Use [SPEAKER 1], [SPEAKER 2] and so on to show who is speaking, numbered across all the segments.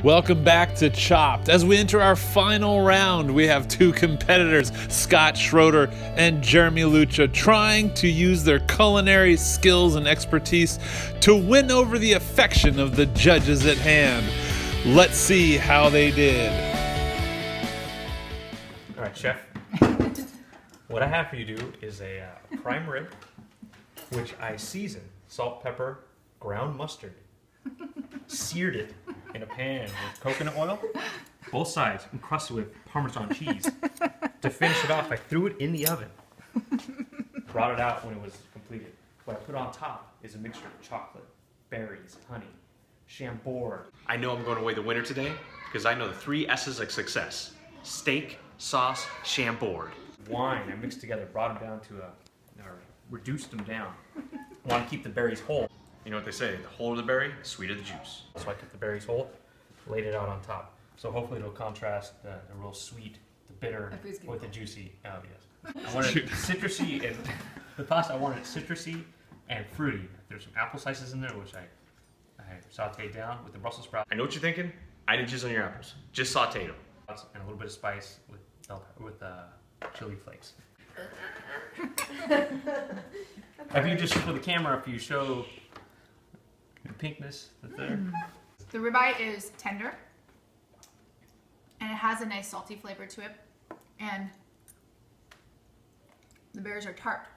[SPEAKER 1] Welcome back to Chopped. As we enter our final round, we have two competitors, Scott Schroeder and Jeremy Lucha, trying to use their culinary skills and expertise to win over the affection of the judges at hand. Let's see how they did.
[SPEAKER 2] All right, chef. What I have for you to do is a prime rib, which I seasoned, salt, pepper, ground mustard, seared it in a pan with coconut oil, both sides encrusted with Parmesan cheese. To finish it off, I threw it in the oven, brought it out when it was completed. What I put on top is a mixture of chocolate, berries, honey, chambord. I know I'm going away the winner today because I know the 3 S's of success: steak, sauce, chambord. Wine I mixed together, brought them down to or reduced them down. I want to keep the berries whole. You know what they say, the whole of the berry, the sweeter the juice. So I took the berries whole, laid it out on top. So hopefully it'll contrast the real sweet, the bitter with the juicy. Oh yes. I wanted citrusy, and the pasta I wanted citrusy and fruity. There's some apple slices in there, which I sauteed down with the Brussels sprouts. I know what you're thinking. I didn't jizz on your apples. Just sauteed them. And a little bit of spice with chili flakes. If you just, for the camera, if you show the pinkness that's there.
[SPEAKER 3] The ribeye is tender, and it has a nice salty flavor to it, and the berries are tart,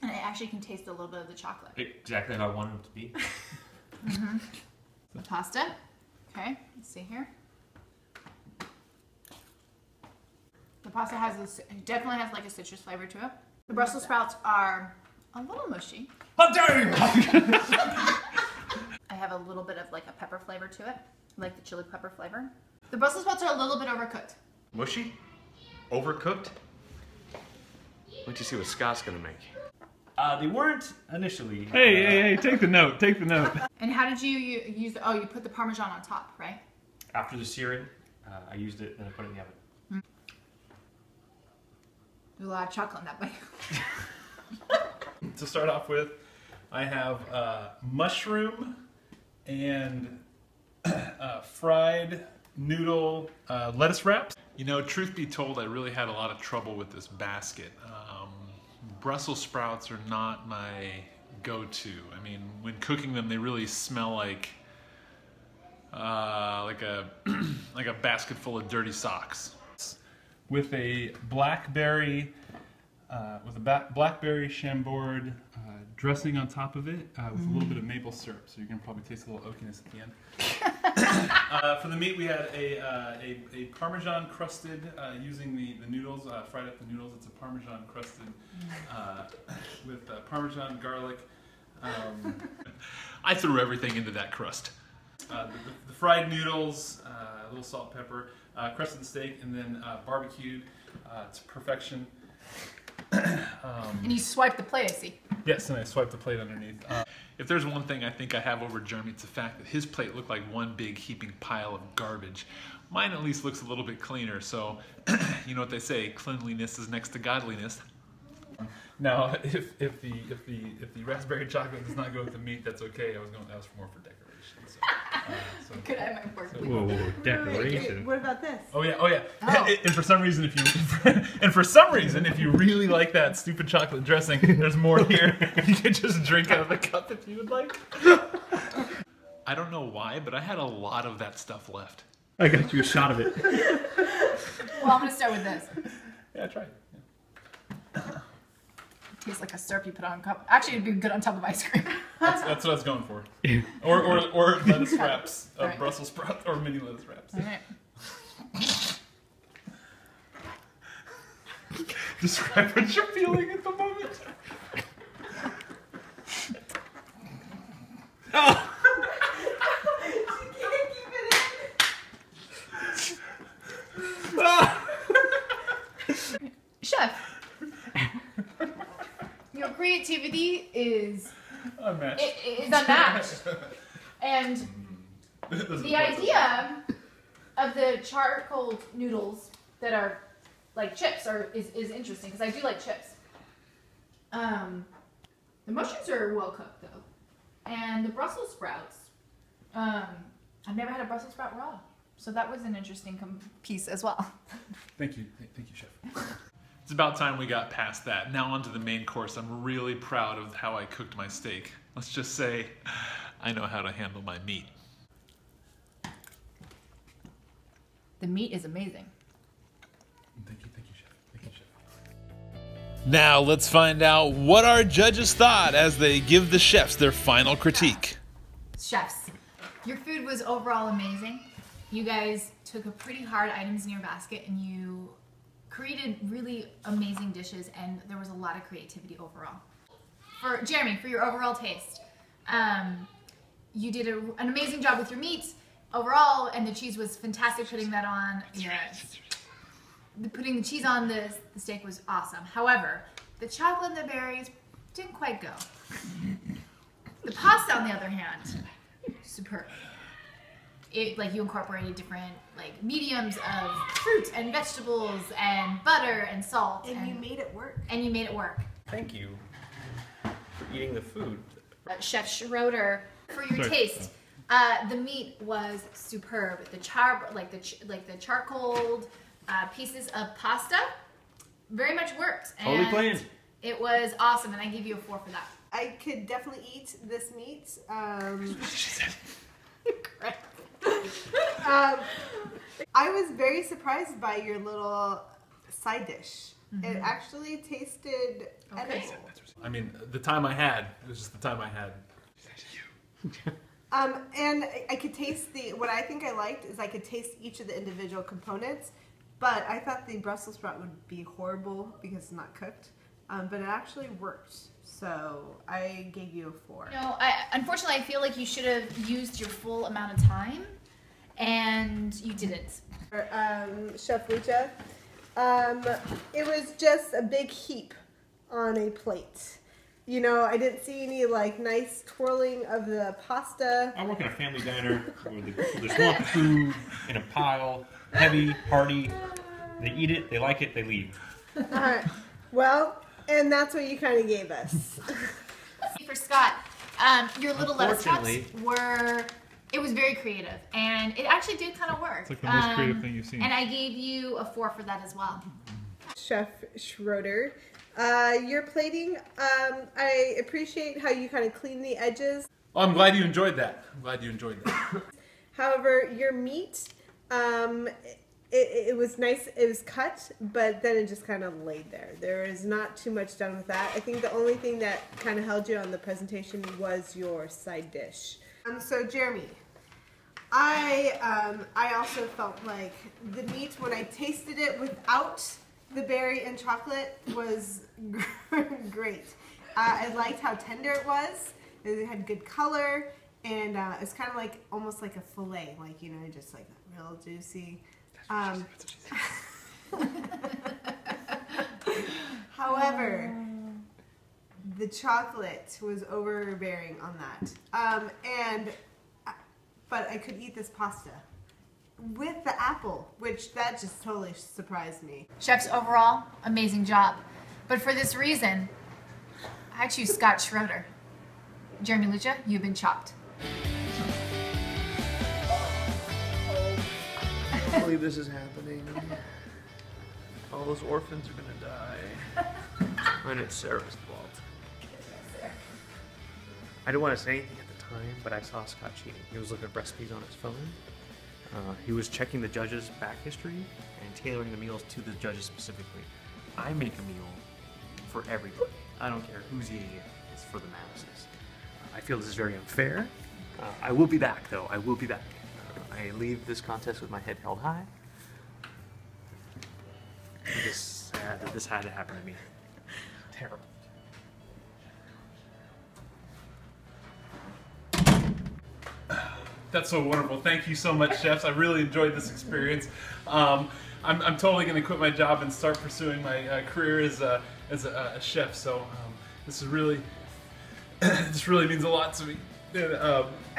[SPEAKER 3] and I actually can taste a little bit of the chocolate.
[SPEAKER 2] Exactly how I wanted them to be.
[SPEAKER 3] The pasta, okay, let's see here. The pasta has this, definitely has like a citrus flavor to it. The Brussels sprouts are a little mushy.
[SPEAKER 2] How dare you!
[SPEAKER 3] I have a little bit of like a pepper flavor to it, like the chili pepper flavor. The Brussels sprouts are a little bit overcooked.
[SPEAKER 2] Mushy? Overcooked? Wait till you see what Scott's gonna make. They weren't initially.
[SPEAKER 1] Hey, take the note, take the note.
[SPEAKER 3] And how did you use the, oh, you put the Parmesan on top, right?
[SPEAKER 2] After the searing, I used it and I put it in the oven.
[SPEAKER 3] There's a lot of chocolate in that bite.
[SPEAKER 1] To start off with, I have mushroom and fried noodle lettuce wraps. You know, truth be told, I really had a lot of trouble with this basket. Brussels sprouts are not my go-to. I mean, when cooking them, they really smell like a like a basket full of dirty socks. With a blackberry chambord dressing on top of it with a little bit of maple syrup, so you're gonna probably taste a little oakiness at the end. For the meat, we had a Parmesan crusted using the noodles, fried up the noodles. It's a Parmesan crusted with Parmesan garlic. I threw everything into that crust. The fried noodles, a little salt, pepper, crusted steak, and then barbecued to perfection.
[SPEAKER 3] And you swipe the plate, I see.
[SPEAKER 1] Yes, and I swiped the plate underneath. If there's one thing I think I have over Jeremy, it's the fact that his plate looked like one big heaping pile of garbage. Mine at least looks a little bit cleaner, so you know what they say, cleanliness is next to godliness. Now, if the raspberry chocolate does not go with the meat, that's okay. That was more for decoration. So,
[SPEAKER 3] Could I have my fork?
[SPEAKER 2] Whoa, decoration.
[SPEAKER 4] What about this?
[SPEAKER 1] Oh yeah. Oh. And for some reason, if you really like that stupid chocolate dressing, there's more here. You can just drink out of the cup if you would like. I don't know why, but I had a lot of that stuff left.
[SPEAKER 2] I got you a shot of it.
[SPEAKER 3] Well, I'm gonna start with this.
[SPEAKER 1] Yeah, try it. Yeah.
[SPEAKER 3] Tastes like a syrup you put on a cup. Actually, it'd be good on top of ice cream.
[SPEAKER 1] That's what I was going for. Or lettuce wraps of right. Brussels sprouts or mini lettuce wraps.
[SPEAKER 3] All right.
[SPEAKER 1] Describe what you're feeling at the moment. Oh.
[SPEAKER 3] Chef, your creativity is
[SPEAKER 1] unmatched.
[SPEAKER 3] Is unmatched. And the idea of the charcoal noodles that are like chips is interesting because I do like chips. The mushrooms are well cooked though, and the Brussels sprouts I've never had a Brussels sprout raw, so that was an interesting piece as well.
[SPEAKER 1] Thank you, Chef. It's about time we got past that. Now on to the main course. I'm really proud of how I cooked my steak. Let's just say I know how to handle my meat.
[SPEAKER 3] The meat is amazing.
[SPEAKER 1] Thank you, Chef. Now let's find out what our judges thought as they give the chefs their final critique.
[SPEAKER 3] Chefs, your food was overall amazing. You guys took a pretty hard items in your basket and you created really amazing dishes, and there was a lot of creativity overall. For Jeremy, for your overall taste, you did an amazing job with your meat overall, and the cheese was fantastic. Putting that on, putting the cheese on the steak was awesome. However, the chocolate and the berries didn't quite go. The pasta, on the other hand, superb. Like you incorporated different mediums of fruit and vegetables and butter and salt.
[SPEAKER 4] And you made it work.
[SPEAKER 3] And you made it work.
[SPEAKER 2] Thank you for eating the food.
[SPEAKER 3] Chef Schroeder, for your taste, the meat was superb. The the charcoal pieces of pasta very much worked.
[SPEAKER 2] Totally planned.
[SPEAKER 3] It was awesome, and I give you a 4 for that.
[SPEAKER 4] I could definitely eat this meat.
[SPEAKER 1] She said.
[SPEAKER 4] I was very surprised by your little side dish. It actually tasted edible.
[SPEAKER 1] I mean, the time I had, it was just the time I had.
[SPEAKER 4] And I could taste what I think I liked is I could taste each of the individual components, but I thought the Brussels sprout would be horrible because it's not cooked, but it actually worked. So I gave you a 4.
[SPEAKER 3] No, unfortunately, I feel like you should have used your full amount of time, and you didn't.
[SPEAKER 4] Chef Lucha, it was just a big heap on a plate. You know, I didn't see any nice twirling of the pasta.
[SPEAKER 2] I work in a family diner where there's lots of food in a pile, heavy, hearty. They eat it, they like it, they leave.
[SPEAKER 4] All right. Well, and that's what you kind of gave us.
[SPEAKER 3] For Scott, your little lettuce chops it was very creative, and it actually did kind of work.
[SPEAKER 1] It's like the most creative thing you've seen.
[SPEAKER 3] And I gave you a 4 for that as well.
[SPEAKER 4] Chef Schroeder, your plating, I appreciate how you kind of clean the edges.
[SPEAKER 1] Oh, I'm glad you enjoyed that.
[SPEAKER 4] However, your meat, it was nice, it was cut, but then it just kind of laid there. There is not too much done with that. I think the only thing that kind of held you on the presentation was your side dish. So Jeremy, I also felt like the meat, when I tasted it without the berry and chocolate, was great. I liked how tender it was. It had good color, and it's kind of almost like a fillet, just real juicy. However, the chocolate was overbearing on that. But I could eat this pasta with the apple, which that just totally surprised me.
[SPEAKER 3] Chefs, overall, amazing job. But for this reason, I choose Scott Schroeder. Jeremy Lucha, you've been chopped.
[SPEAKER 5] I can't believe this is happening. All those orphans are gonna die. And it's Sarah's fault. I didn't want to say anything at the time, but I saw Scott cheating. He was looking at recipes on his phone. He was checking the judges' back history and tailoring the meals to the judges specifically. I make a meal for everybody. I don't care who's eating it. It's for the masses. I feel this is very unfair. I will be back, though. I will be back. I leave this contest with my head held high. I'm just sad that this had to happen to me. Terrible.
[SPEAKER 1] That's so wonderful. Thank you so much, chefs. I really enjoyed this experience. I'm totally going to quit my job and start pursuing my career as a chef. So this is really this really means a lot to me. And,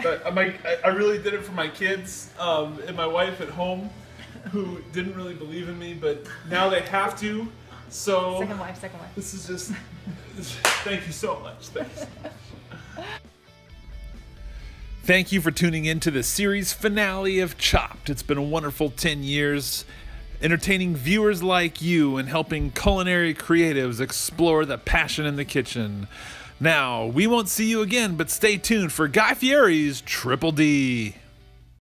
[SPEAKER 1] but I really did it for my kids and my wife at home, who didn't really believe in me, but now they have to. So
[SPEAKER 3] Second wife.
[SPEAKER 1] This is just. Thank you so much. Thanks. Thank you for tuning in to the series finale of Chopped. It's been a wonderful 10 years, entertaining viewers like you and helping culinary creatives explore the passion in the kitchen. Now, we won't see you again, but stay tuned for Guy Fieri's Triple D.